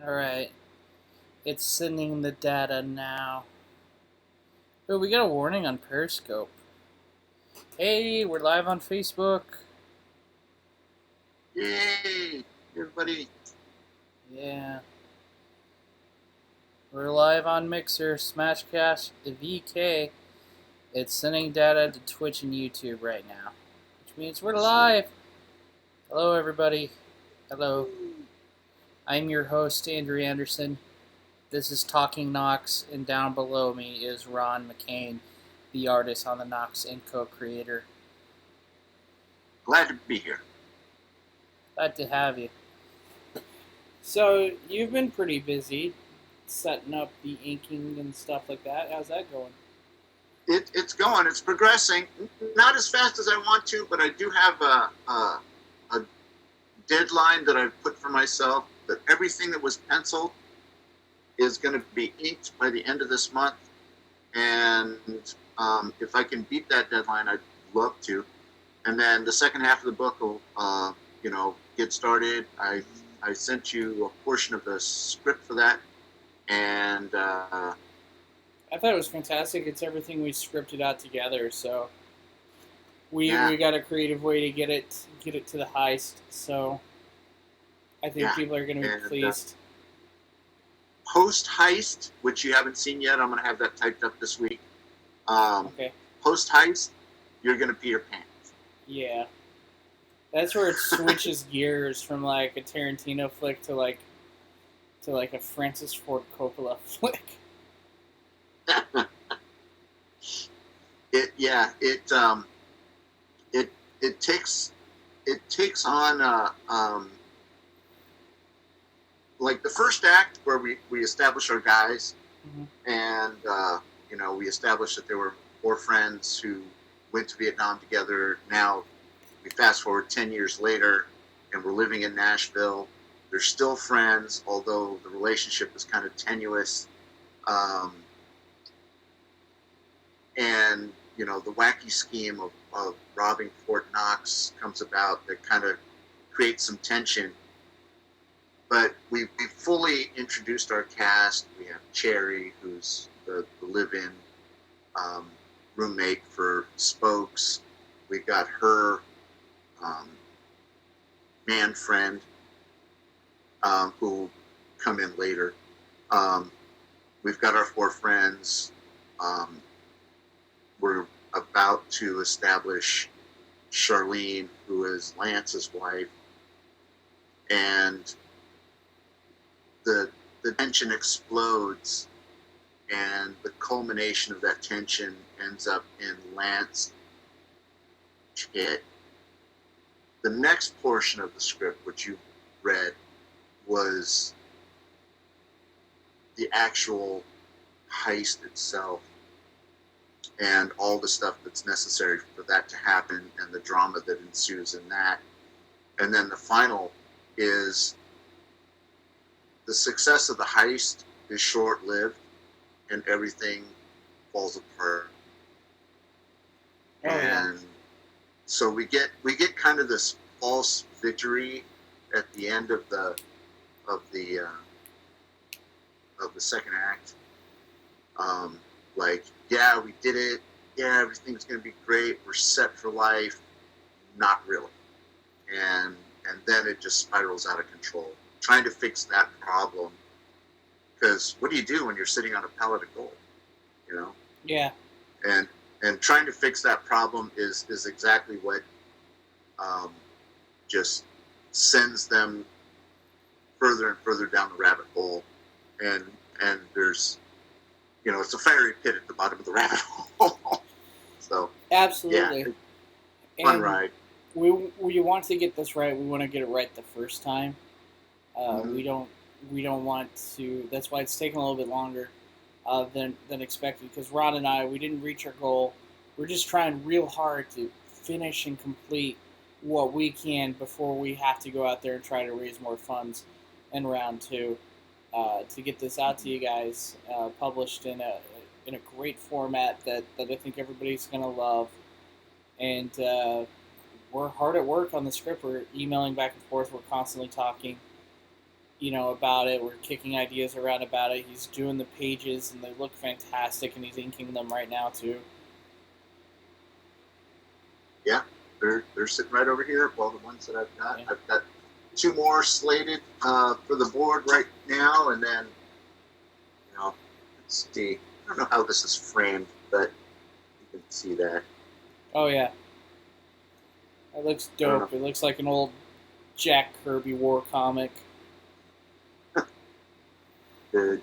Alright, it's sending the data now. Oh, we got a warning on Periscope. Hey, we're live on Facebook. Yay, everybody. Yeah. We're live on Mixer, Smashcast, the VK. It's sending data to Twitch and YouTube right now, which means we're live. Hello, everybody. Hello. I'm your host, Andrew Anderson. This is Talking Knox, and down below me is Ron McCain, the artist on the Knox and co-creator. Glad to be here. Glad to have you. So, you've been pretty busy setting up the inking and stuff like that. How's that going? It's going. It's progressing. Not as fast as I want to, but I do have a deadline that I've put for myself that everything that was penciled is going to be inked by the end of this month. And if I can beat that deadline, I'd love to. And then the second half of the book will, get started. I sent you a portion of the script for that, and I thought it was fantastic. It's everything we scripted out together, so we got a creative way to get it to the heist. So I think people are going to be pleased. Post heist, which you haven't seen yet, I'm going to have that typed up this week. Okay. Post heist, you're going to pee your pants. Yeah. That's where it switches gears from like a Tarantino flick to like a Francis Ford Coppola flick. It takes on like the first act where we establish our guys, and we established that there were 4 friends who went to Vietnam together. Now we fast forward 10 years later, and we're living in Nashville. They're still friends, although the relationship is kind of tenuous. And, the wacky scheme of robbing Fort Knox comes about that kind of creates some tension. But we fully introduced our cast. We have Cherry, who's the live-in roommate for Spokes. We got her man friend, who will come in later. We've got our 4 friends. We're about to establish Charlene, who is Lance's wife, and the tension explodes, and the culmination of that tension ends up in Lance hit. The next portion of the script, which you read, was the actual heist itself and all the stuff that's necessary for that to happen and the drama that ensues in that. And then the final is the success of the heist is short-lived and everything falls apart. So we get kind of this false victory at the end of the second act. We did it. Yeah, everything's going to be great. We're set for life. Not really. And then it just spirals out of control. Trying to fix that problem, because what do you do when you're sitting on a pallet of gold? Yeah. And trying to fix that problem is exactly what just sends them further and further down the rabbit hole, and there's it's a fiery pit at the bottom of the rabbit hole. So absolutely, fun ride. We want to get this right. We want to get it right the first time. We don't want to. That's why it's taking a little bit longer than expected. Because Ron and I, we didn't reach our goal. We're just trying real hard to finish and complete what we can before we have to go out there and try to raise more funds in round 2 to get this out to you guys, published in a great format that I think everybody's gonna love. And we're hard at work on the script. We're emailing back and forth. We're constantly talking. about it. We're kicking ideas around about it. He's doing the pages, and they look fantastic, and he's inking them right now too. Yeah, they're sitting right over here. Well, the ones that Yeah. I've got 2 more slated for the board right now, and then let's see. I don't know how this is framed, but you can see that. Oh yeah, that looks dope. It looks like an old Jack Kirby war comic. Good.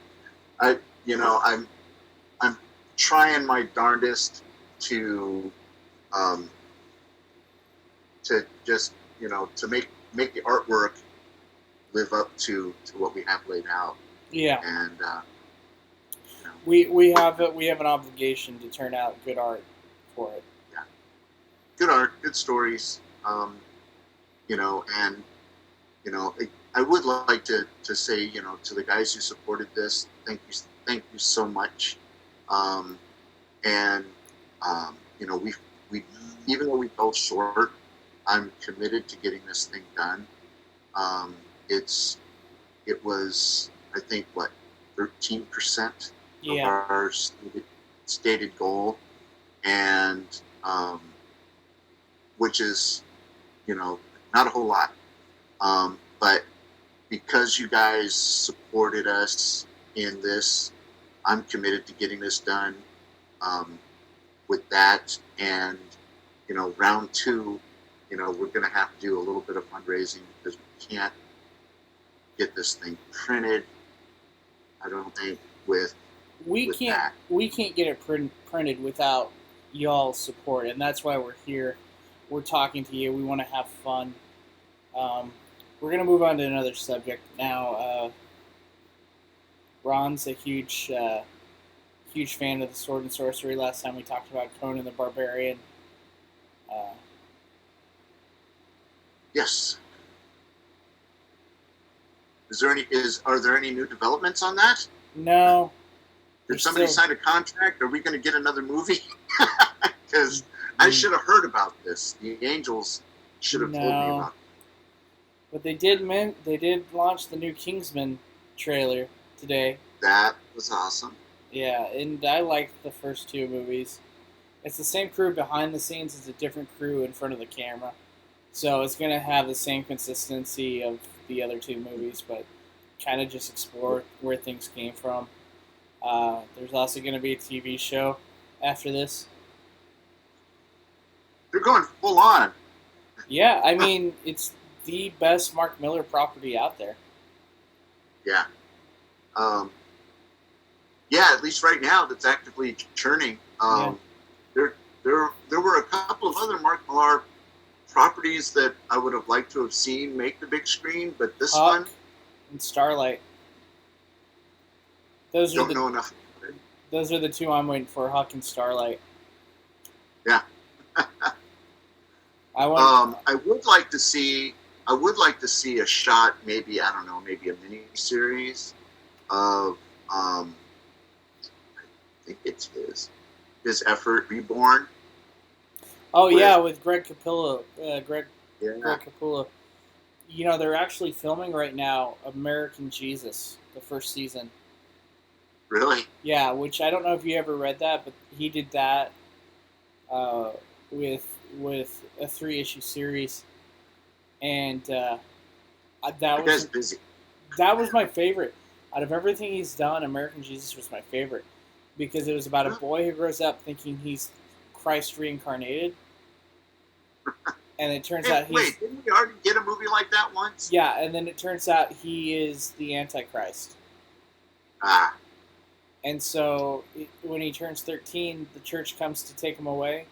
I'm trying my darndest to um, just to make the artwork live up to what we have laid out. Yeah, And we have an obligation to turn out good art for it. Yeah, good art, good stories. And I would like to say to the guys who supported this, thank you so much. And we even though we fell short, I'm committed to getting this thing done. It was, I think, 13% of our stated goal, and which is not a whole lot, but because you guys supported us in this, I'm committed to getting this done. With that, and round 2, we're going to have to do a little bit of fundraising because we can't get this thing printed. I don't think we can't get it printed without y'all's support, and that's why we're here. We're talking to you. We want to have fun. We're gonna move on to another subject now. Ron's a huge fan of the Sword and Sorcery. Last time we talked about Conan the Barbarian. Yes. Are there any new developments on that? No. Did somebody sign a contract? Are we going to get another movie? Because I should have heard about this. The Angels should have told me about it. But they did launch the new Kingsman trailer today. That was awesome. Yeah, and I liked the first 2 movies. It's the same crew behind the scenes. It's a different crew in front of the camera. So it's going to have the same consistency of the other 2 movies, but kind of just explore where things came from. There's also going to be a TV show after this. They're going full on. Yeah, I mean, it's the best Mark Miller property out there. Yeah. Yeah, at least right now that's actively churning. There were a couple of other Mark Millar properties that I would have liked to have seen make the big screen, but this Hawk one and Starlight. Those don't know enough. Those are the 2 I'm waiting for, Hawk and Starlight. Yeah. I would like to see a shot, maybe a mini series of I think it's his effort Reborn. Oh yeah, with Greg Capullo. Greg Capullo. They're actually filming right now American Jesus, the first season. Really? Yeah, which I don't know if you ever read that, but he did that with a 3-issue series, and that was busy. That was my favorite out of everything he's done. American Jesus was my favorite because it was about a boy who grows up thinking he's Christ reincarnated, and it turns out wait, didn't we already get a movie like that once? Yeah, and then it turns out he is the Antichrist. And so when he turns 13, the church comes to take him away,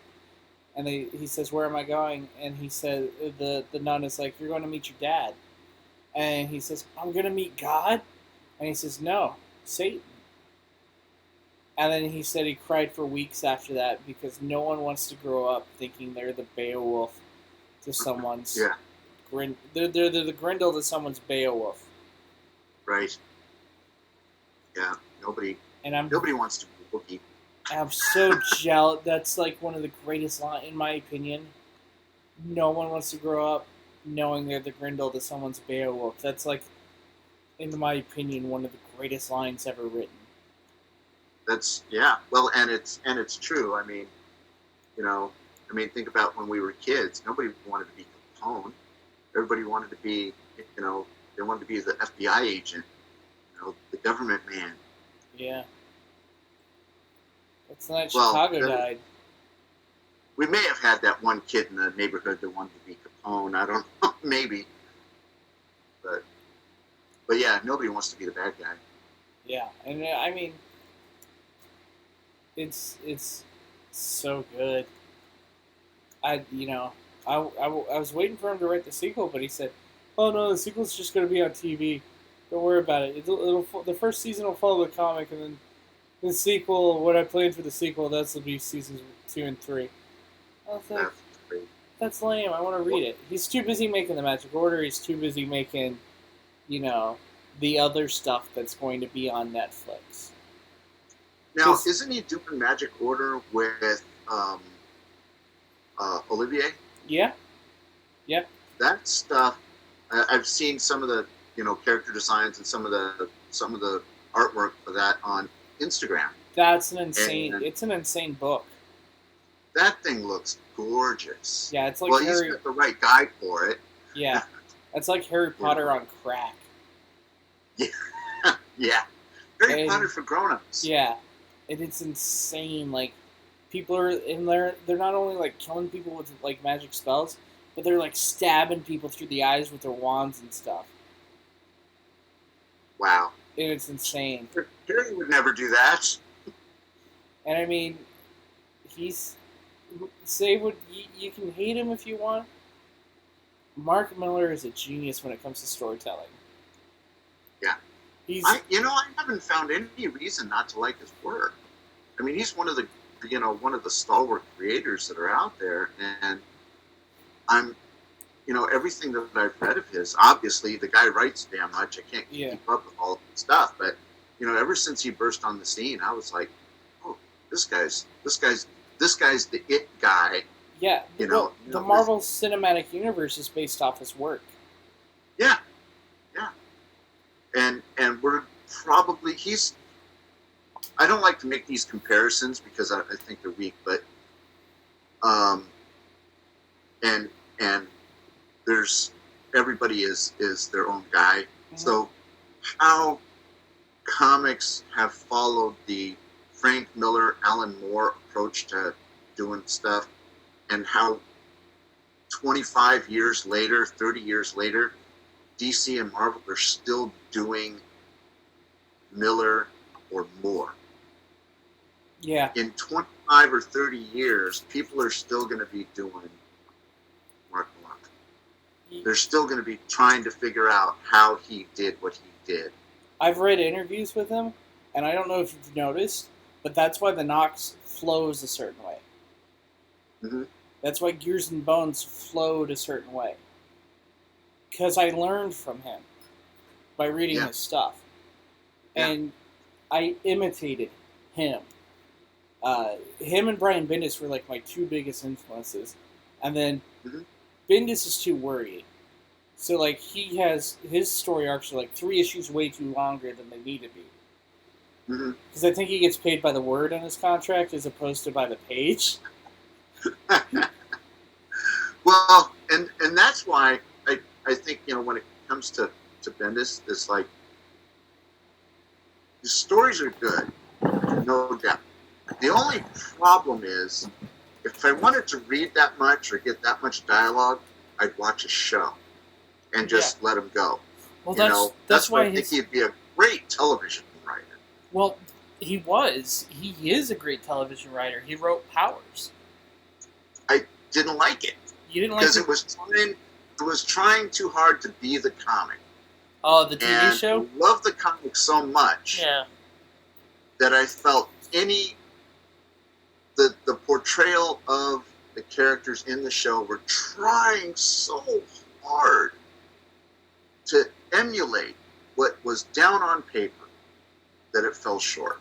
and he says, "Where am I going?" And he said, the nun is like, "You're going to meet your dad." And he says, "I'm going to meet God?" And he says, "No, Satan." And then he said he cried for weeks after that because no one wants to grow up thinking they're the Beowulf to someone's... Yeah. They're the Grendel to someone's Beowulf. Right. Yeah, nobody wants to be a Wookiee. I'm so jealous. That's like one of the greatest lines, in my opinion. No one wants to grow up knowing they're the Grendel to someone's Beowulf. That's like in my opinion, one of the greatest lines ever written. That's yeah. Well, and it's true. You know, think about when we were kids. Nobody wanted to be Capone. Everybody wanted to be, you know, they wanted to be the FBI agent, the government man. Yeah. That's the night Well, Chicago died. we may have had that one kid in the neighborhood that wanted to be Capone. I don't know, maybe, but yeah, nobody wants to be the bad guy. Yeah, and it's so good. I was waiting for him to write the sequel, but he said, "Oh no, the sequel's just going to be on TV. Don't worry about it. The first season will follow the comic, and then the sequel. What I planned for the sequel, that'll be seasons 2 and 3." I was like, That's great. "That's lame. I want to read it." He's too busy making the Magic Order. He's too busy making, you know, the other stuff that's going to be on Netflix. Now, isn't he doing Magic Order with Olivier? Yeah. Yep. That stuff. I've seen some of the character designs and some of the artwork for that on Instagram. That's an insane. And it's an insane book. that thing looks gorgeous. Yeah, it's like Well, Harry. he's got the right guy for it. Yeah, it's like Harry Potter on crack. Yeah. Harry And- Potter for grown-ups. Yeah, and it's insane. Like people are in there. They're not only like killing people with like magic spells, but they're like stabbing people through the eyes with their wands and stuff. Wow. And it's insane. Harry would never do that. And I mean, he's say what you can hate him if you want. Mark Miller is a genius when it comes to storytelling. Yeah. I haven't found any reason not to like his work. I mean, he's one of the stalwart creators that are out there, and I'm, everything that I've read of his. Obviously, the guy writes damn much. I can't keep up with all the stuff, but ever since he burst on the scene, I was like, oh, this guy's the it guy. Yeah, the Marvel Cinematic Universe is based off his work. Yeah, yeah, and we're probably I don't like to make these comparisons because I think they're weak, but and there's everybody is their own guy. Mm-hmm. So how comics have followed the Frank Miller, Alan Moore approach to doing stuff, and how 25 years later, 30 years later, DC and Marvel are still doing Miller or Moore. Yeah. In 25 or 30 years, people are still going to be doing Mark Millar. They're still going to be trying to figure out how he did what he did. I've read interviews with him, and I don't know if you've noticed, but that's why the Knox flows a certain way. Mm-hmm. That's why Gears and Bones flowed a certain way. Because I learned from him by reading his stuff. Yeah. And I imitated him. Him and Brian Bendis were like my two biggest influences. And then Bendis is too wordy. So like he has his story arcs are like 3 issues way too longer than they need to be. Because I think he gets paid by the word on his contract as opposed to by the page. Well, and that's why I think when it comes to Bendis, it's like his stories are good, no doubt. The only problem is if I wanted to read that much or get that much dialogue, I'd watch a show and just let him go. Well, that's why I think he'd be a great television writer. Well, he was. He is a great television writer. He wrote Powers. I didn't like it. You didn't like it? Because it was trying too hard to be the comic. Oh, the TV show? I love the comic so much that I felt the portrayal of the characters in the show were trying so hard to emulate what was down on paper that it fell short.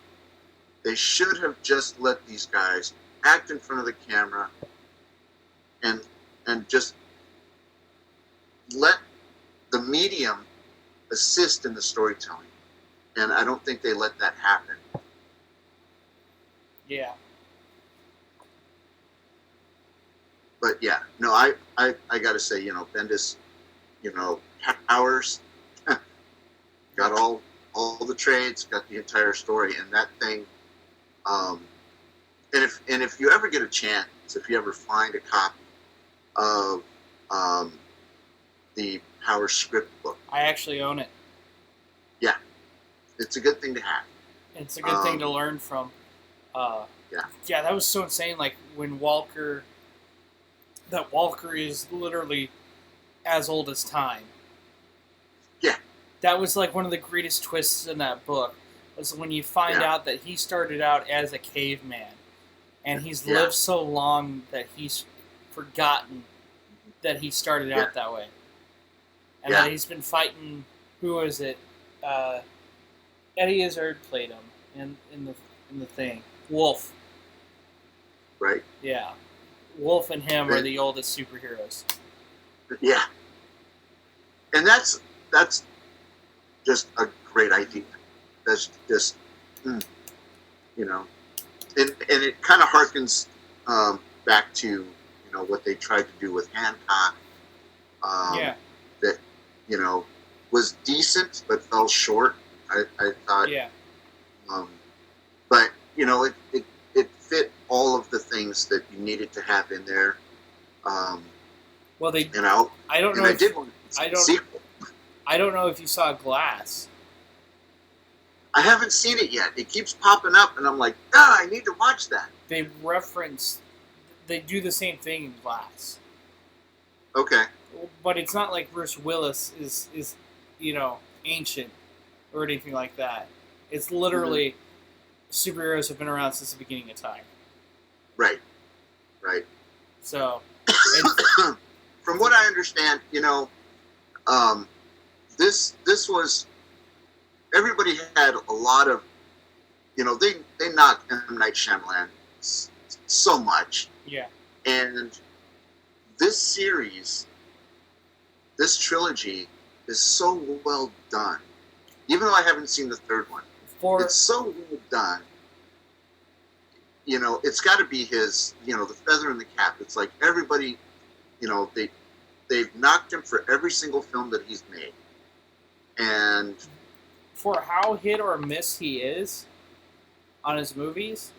They should have just let these guys act in front of the camera and just let the medium assist in the storytelling, and I don't think they let that happen. Yeah. But yeah, no, I got to say, Bendis, Powers got all the trades, got the entire story, and that thing. And if you ever get a chance, if you ever find a copy of the Powers script book, I actually own it. Yeah, it's a good thing to have. It's a good thing to learn from. Yeah, that was so insane. Like when Walker is literally as old as time. Yeah. That was like one of the greatest twists in that book, was when you find out that he started out as a caveman, and he's lived so long that he's forgotten that he started out that way. And that he's been fighting, who was it? Eddie Izzard played him in the thing. Wolf. Right. Yeah. Wolf and him are the oldest superheroes. Yeah. And that's just a great idea. That's just, and it kind of harkens back to, what they tried to do with Hancock. That, was decent but fell short. I thought. Yeah. But it fit all of the things that you needed to have in there. Well, they. I don't know. I did want a sequel. I don't know if you saw Glass. I haven't seen it yet. It keeps popping up, and I'm like, I need to watch that. They do the same thing in Glass. Okay. But it's not like Bruce Willis is ancient or anything like that. It's literally superheroes have been around since the beginning of time. Right. So, from what I understand, this was, everybody had a lot of, they knocked M. Night Shyamalan so much. Yeah. And this series, this trilogy is so well done. Even though I haven't seen the third one, it's so well done. It's got to be his, the feather in the cap. It's like everybody, they've knocked him for every single film that he's made. And for how hit or miss he is on his movies,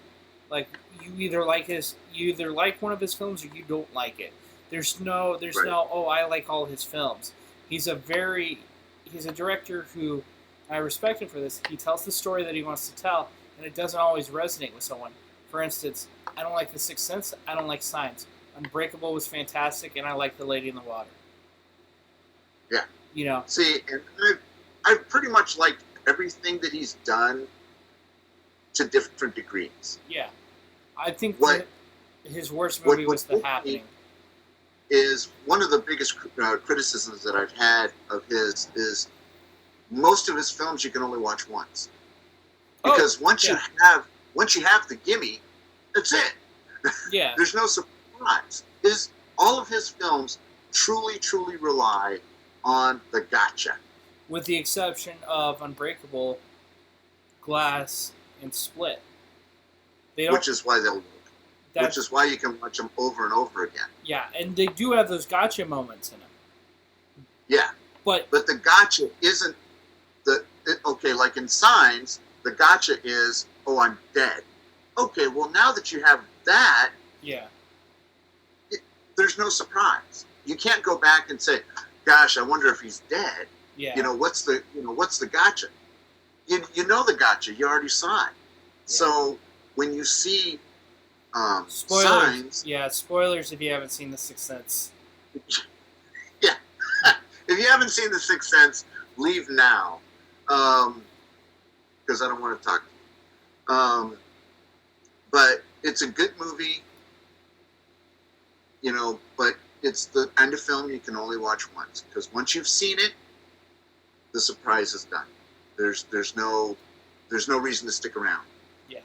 like you either like one of his films or you don't like it. There's no I like all his films. He's a director who I respect him for this. He tells the story that he wants to tell, and it doesn't always resonate with someone. For instance, I don't like The Sixth Sense. I don't like Signs. Unbreakable was fantastic, and I like The Lady in the Water. Yeah. See, and I've pretty much liked everything that he's done to different degrees. Yeah. I think his worst movie was The Happening. Is one of the biggest criticisms that I've had of his is most of his films you can only watch once, because once you have the gimme, that's it. Yeah. There's no surprise. All of his films truly rely on the gotcha, with the exception of Unbreakable, Glass, and Split. Which is why which is why you can watch them over and over again. Yeah, and they do have those gotcha moments in them. Yeah, but the gotcha isn't like in Signs, the gotcha is, I'm dead. Okay, well now that you have that, there's no surprise. You can't go back and say, "Gosh, I wonder if he's dead." Yeah. What's the gotcha? You know the gotcha. You already saw it. Yeah. So when you see spoilers. Signs, spoilers if you haven't seen The Sixth Sense. Yeah, if you haven't seen The Sixth Sense, leave now, because I don't want to talk to you. But it's a good movie, but it's the kind of film you can only watch once, because once you've seen it, the surprise is done. There's no reason to stick around. Yeah.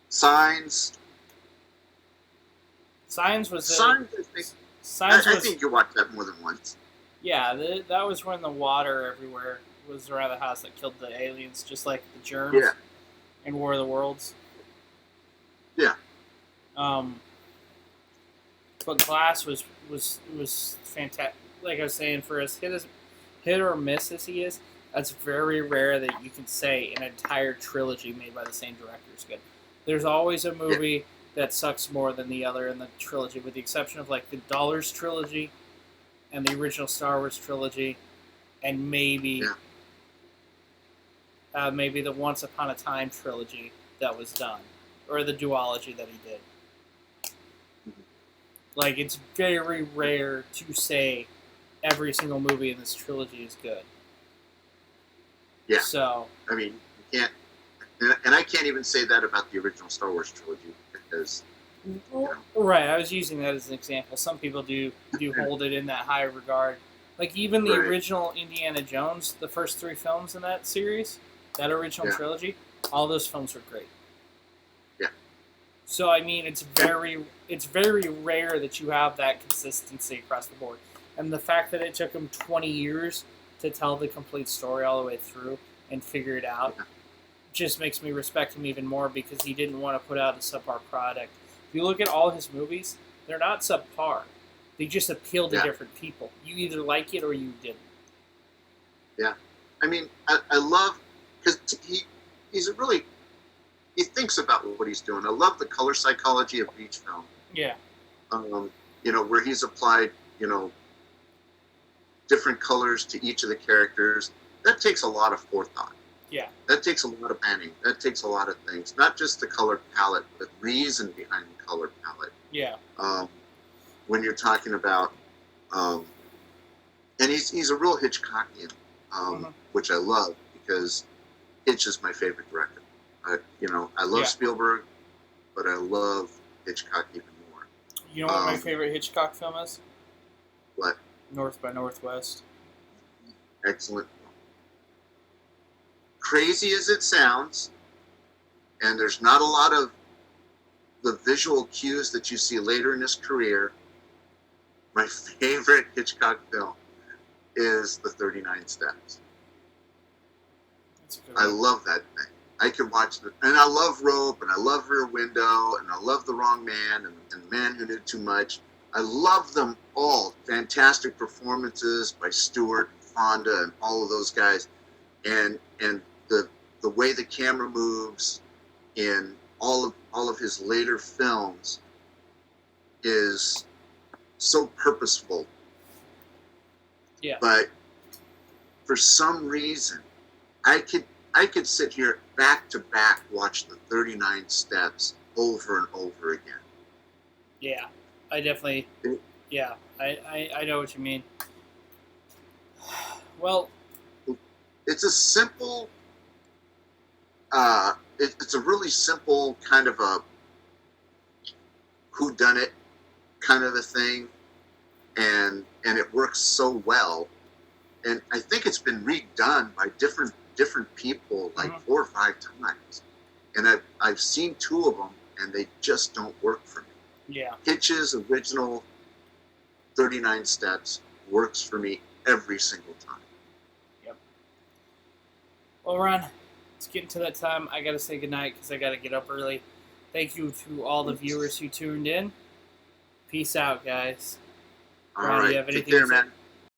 Signs. Signs was. I think you watched that more than once. Yeah, that was when the water everywhere was around the house that killed the aliens, just like the Yeah, germs in War of the Worlds. yeah, Um, but Glass was fantastic. Like I was saying, for as hit or miss as he is, that's very rare that you can say an entire trilogy made by the same director is good. There's always a yeah, movie that sucks more than the other in the trilogy, with the exception of like the Dollars trilogy and the original Star Wars trilogy, and yeah. maybe the Once Upon a Time trilogy that was done, or the duology that he did. Mhm. Like, it's very rare to say every single movie in this trilogy is good. Yeah. So, I mean, you can't, and I can't even say that about the original Star Wars trilogy because you know, right, I was using that as an example. Some people do hold it in that high regard. Like, even the right? original Indiana Jones, the first 3 films in that series, that original Yeah, trilogy, all those films were great. yeah, So I mean, it's very rare that you have that consistency across the board, and the fact that it took him 20 years to tell the complete story all the way through and figure it out yeah, just makes me respect him even more, because he didn't want to put out a subpar product. If you look at all his movies, they're not subpar. They just appeal to yeah, different people. You either like it or you didn't. yeah. I mean, I love because he's a really he thinks about what he's doing. I love the color psychology of each film. Yeah, Um, where he's applied, different colors to each of the characters. That takes a lot of forethought. yeah, That takes a lot of planning. That takes a lot of things. Not just the color palette, but reason behind the color palette. yeah. Um, when you're talking about, um, and he's a real Hitchcockian, Hmm. which I love because Hitch is my favorite director. I love Yeah. Spielberg, but I love Hitchcock even more. You know what my favorite Hitchcock film is? But North by Northwest. excellent, crazy as it sounds, and there's not a lot of the visual cues that you see later in his career. My favorite Hitchcock film is The 39 Steps. That's a good I one. love that thing. I can watch it, and I love Rope, and I love Rear Window, and I love The Wrong Man, and The Man Who Knew Too Much. I love them all. Fantastic performances by Stewart, Fonda, and all of those guys, and the way the camera moves in all of his later films is so purposeful. Yeah. But for some reason, I could sit here back to back watch the 39 Steps over and over again. Yeah. I definitely. Yeah. I know what you mean. Well, It's a simple. It's a really simple kind of a whodunit kind of a thing, and it works so well. And I think it's been redone by different people like 4 or 5 times, and I've seen 2 of them, and they just don't work for me. yeah. Hitch's original 39 Steps works for me every single time. Yep. Well, Ron, it's getting to that time. I got to say goodnight because I got to get up early. Thank you to all the viewers who tuned in. Peace out, guys. All Ron, do right, you have take anything care, to say? man.